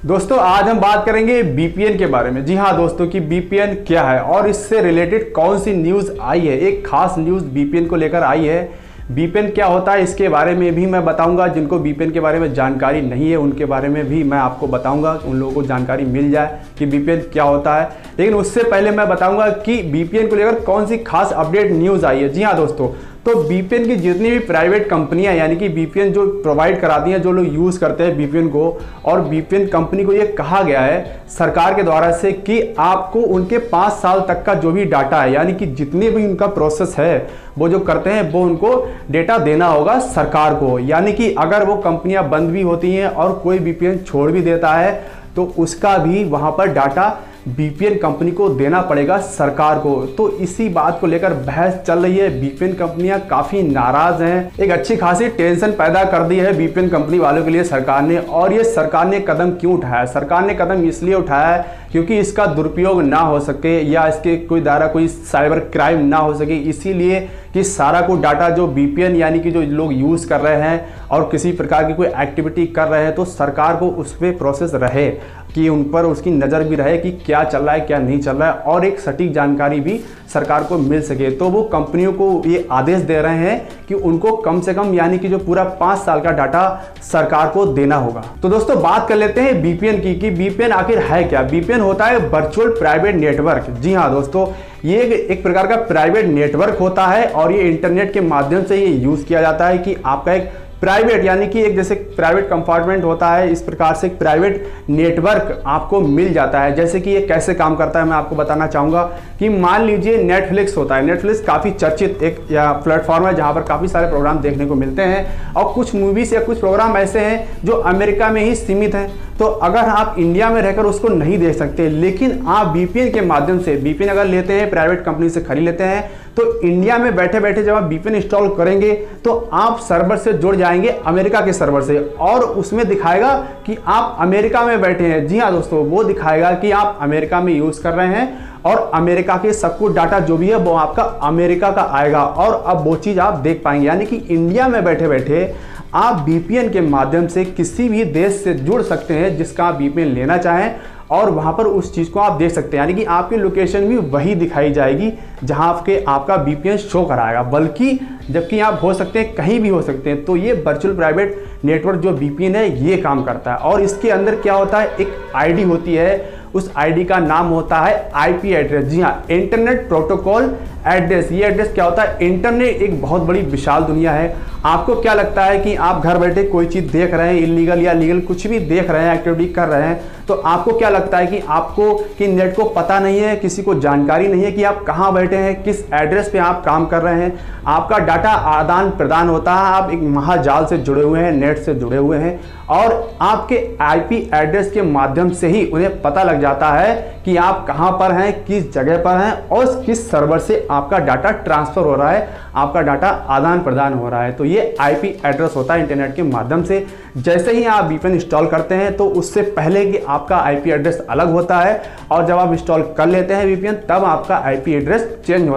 दोस्तों आज हम बात करेंगे बीपीएन के बारे में। जी हाँ दोस्तों, कि बीपीएन क्या है और इससे रिलेटेड कौन सी न्यूज़ आई है। एक खास न्यूज़ बीपीएन को लेकर आई है। बीपीएन क्या होता है इसके बारे में भी मैं बताऊंगा। जिनको बीपीएन के बारे में जानकारी नहीं है उनके बारे में भी मैं आपको बताऊंगा, उन लोगों को जानकारी मिल जाए कि बीपीएन क्या होता है। लेकिन उससे पहले मैं बताऊंगा कि बीपीएन को लेकर कौन सी खास अपडेट न्यूज़ आई है। जी हाँ दोस्तों, तो बीपीएन की जितनी भी प्राइवेट कंपनियां यानी कि बीपीएन जो प्रोवाइड कराती हैं, जो लोग यूज़ करते हैं बीपीएन को, और बीपीएन कंपनी को ये कहा गया है सरकार के द्वारा से कि आपको उनके 5 साल तक का जो भी डाटा है, यानी कि जितने भी उनका प्रोसेस है वो जो करते हैं वो उनको डेटा देना होगा सरकार को। यानी कि अगर वो कंपनियां बंद भी होती हैं और कोई बीपीएन छोड़ भी देता है तो उसका भी वहाँ पर डाटा बीपीएन कंपनी को देना पड़ेगा सरकार को। तो इसी बात को लेकर बहस चल रही है। बीपीएन कंपनियां काफ़ी नाराज़ हैं। एक अच्छी खासी टेंशन पैदा कर दी है बीपीएन कंपनी वालों के लिए सरकार ने। और ये सरकार ने कदम क्यों उठाया? सरकार ने कदम इसलिए उठाया है क्योंकि इसका दुरुपयोग ना हो सके या इसके कोई द्वारा कोई साइबर क्राइम ना हो सके, इसीलिए कि सारा को डाटा जो बीपीएन यानी कि जो लोग यूज़ कर रहे हैं और किसी प्रकार की कोई एक्टिविटी कर रहे हैं तो सरकार को उस पर प्रोसेस रहे, कि उन पर उसकी नज़र भी रहे कि क्या चल रहा है क्या नहीं चल रहा है, और एक सटीक जानकारी भी सरकार को मिल सके। तो वो कंपनियों को ये आदेश दे रहे हैं कि उनको कम से कम यानी कि जो पूरा 5 साल का डाटा सरकार को देना होगा। तो दोस्तों बात कर लेते हैं बीपीएन की, कि बीपीएन आखिर है क्या। बीपीएन होता है वर्चुअल प्राइवेट नेटवर्क। जी हाँ दोस्तों, ये एक प्रकार का प्राइवेट नेटवर्क होता है और ये इंटरनेट के माध्यम से ये यूज़ किया जाता है कि आपका एक प्राइवेट यानी कि एक जैसे प्राइवेट कंपार्टमेंट होता है, इस प्रकार से एक प्राइवेट नेटवर्क आपको मिल जाता है। जैसे कि ये कैसे काम करता है मैं आपको बताना चाहूँगा कि मान लीजिए नेटफ्लिक्स होता है। नेटफ्लिक्स काफ़ी चर्चित एक या प्लेटफॉर्म है जहाँ पर काफ़ी सारे प्रोग्राम देखने को मिलते हैं और कुछ मूवीज़ या कुछ प्रोग्राम ऐसे हैं जो अमेरिका में ही सीमित हैं। तो अगर आप इंडिया में रहकर उसको नहीं देख सकते, लेकिन आप बीपीएन के माध्यम से बीपीएन अगर लेते हैं, प्राइवेट कंपनी से खरीद लेते हैं, तो इंडिया में बैठे बैठे जब आप बीपीएन इंस्टॉल करेंगे तो आप सर्वर से जुड़ जाएंगे अमेरिका के सर्वर से, और उसमें दिखाएगा कि आप अमेरिका में बैठे हैं। जी हाँ दोस्तों, वो दिखाएगा कि आप अमेरिका में यूज़ कर रहे हैं और अमेरिका के सब कुछ डाटा जो भी है वो आपका अमेरिका का आएगा और अब वो चीज़ आप देख पाएंगे। यानी कि इंडिया में बैठे बैठे आप बीपीएन के माध्यम से किसी भी देश से जुड़ सकते हैं जिसका आप बीपीएन लेना चाहें, और वहाँ पर उस चीज़ को आप देख सकते हैं। यानी कि आपकी लोकेशन भी वही दिखाई जाएगी जहाँ आपका बीपीएन शो कराएगा, बल्कि जबकि आप हो सकते हैं कहीं भी हो सकते हैं। तो ये वर्चुअल प्राइवेट नेटवर्क जो बीपीएन है ये काम करता है। और इसके अंदर क्या होता है, एक आईडी होती है, उस आईडी का नाम होता है आईपी एड्रेस। जी हाँ, इंटरनेट प्रोटोकॉल एड्रेस। ये एड्रेस क्या होता है, इंटरनेट एक बहुत बड़ी विशाल दुनिया है। आपको क्या लगता है कि आप घर बैठे कोई चीज़ देख रहे हैं, इलीगल या लीगल कुछ भी देख रहे हैं, एक्टिविटी कर रहे हैं, तो आपको क्या लगता है कि आपको कि नेट को पता नहीं है, किसी को जानकारी नहीं है कि आप कहाँ बैठे हैं, किस एड्रेस पे आप काम कर रहे हैं। आपका डाटा आदान प्रदान होता है, आप एक महाजाल से जुड़े हुए हैं, नेट से जुड़े हुए हैं, और आपके आईपी एड्रेस के माध्यम से ही उन्हें पता लग जाता है कि आप कहाँ पर हैं, किस जगह पर हैं और किस सर्वर से आपका डाटा ट्रांसफ़र हो रहा है, आपका डाटा आदान प्रदान हो रहा है। तो ये आईपी एड्रेस होता है इंटरनेट के माध्यम से। जैसे ही आप बीपीएन इंस्टॉल करते हैं तो उससे पहले कि आपका आईपी एड्रेस अलग होता है, और जब आप इंस्टॉल कर लेते हैं बीपीएन तब आपका आईपी एड्रेस चेंज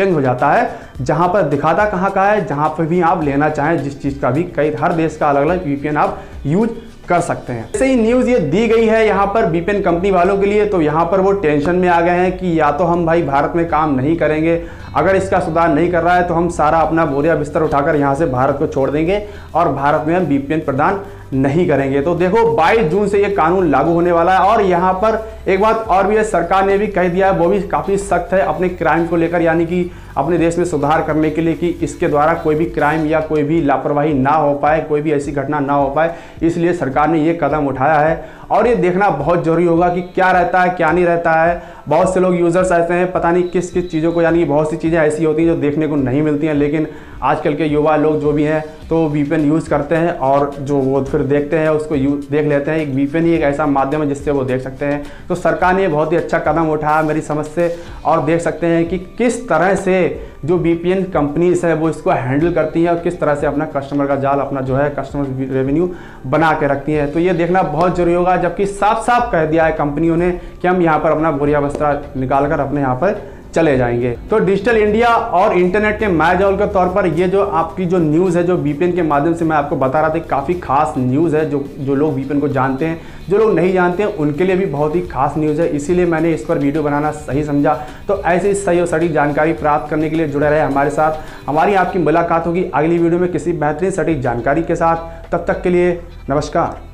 हो जाता है, जहाँ पर दिखाता कहाँ का है, जहाँ पर भी आप लेना चाहें जिस चीज़ का भी, कई हर देश का अलग अलग बीपीएन आप यूज कर सकते हैं। जैसे ही न्यूज़ ये दी गई है यहाँ पर बीपीएन कंपनी वालों के लिए, तो यहाँ पर वो टेंशन में आ गए हैं कि या तो हम भाई भारत में काम नहीं करेंगे, अगर इसका सुधार नहीं कर रहा है तो हम सारा अपना बोरिया बिस्तर उठाकर यहाँ से भारत को छोड़ देंगे और भारत में हम बीपीएन प्रदान नहीं करेंगे। तो देखो 22 जून से ये कानून लागू होने वाला है। और यहाँ पर एक बात और भी है, सरकार ने भी कह दिया है, वो भी काफ़ी सख्त है अपने क्राइम को लेकर, यानी कि अपने देश में सुधार करने के लिए कि इसके द्वारा कोई भी क्राइम या कोई भी लापरवाही ना हो पाए, कोई भी ऐसी घटना ना हो पाए, इसलिए सरकार ने ये कदम उठाया है। और ये देखना बहुत ज़रूरी होगा कि क्या रहता है क्या नहीं रहता है। बहुत से लोग यूज़र्स ऐसे हैं, पता नहीं किस किस चीज़ों को, यानी कि बहुत सी चीज़ें ऐसी होती हैं जो देखने को नहीं मिलती हैं, लेकिन आजकल के युवा लोग जो भी हैं तो बीपीएन यूज़ करते हैं और जो वो फिर देखते हैं उसको देख लेते हैं। एक बीपीएन ही एक ऐसा माध्यम है जिससे वो देख सकते हैं। तो सरकार ने बहुत ही अच्छा कदम उठाया मेरी समझ से, और देख सकते हैं कि किस तरह से जो बीपीएन कंपनीज है वो इसको हैंडल करती हैं और किस तरह से अपना कस्टमर का जाल, अपना जो है कस्टमर रेवेन्यू बना के रखती हैं। तो ये देखना बहुत जरूरी होगा, जबकि साफ साफ कह दिया है कंपनियों ने कि हम यहाँ पर अपना बोरिया बस्ता निकाल कर अपने यहाँ पर चले जाएंगे। तो डिजिटल इंडिया और इंटरनेट के मायाजाल के तौर पर ये जो आपकी जो न्यूज़ है, जो VPN के माध्यम से मैं आपको बता रहा था, काफ़ी खास न्यूज़ है। जो लोग VPN को जानते हैं, जो लोग नहीं जानते हैं, उनके लिए भी बहुत ही खास न्यूज़ है, इसीलिए मैंने इस पर वीडियो बनाना सही समझा। तो ऐसी सही और सटीक जानकारी प्राप्त करने के लिए जुड़े रहे हमारे साथ। हमारी आपकी मुलाकात होगी अगली वीडियो में किसी बेहतरीन सटीक जानकारी के साथ। तब तक के लिए नमस्कार।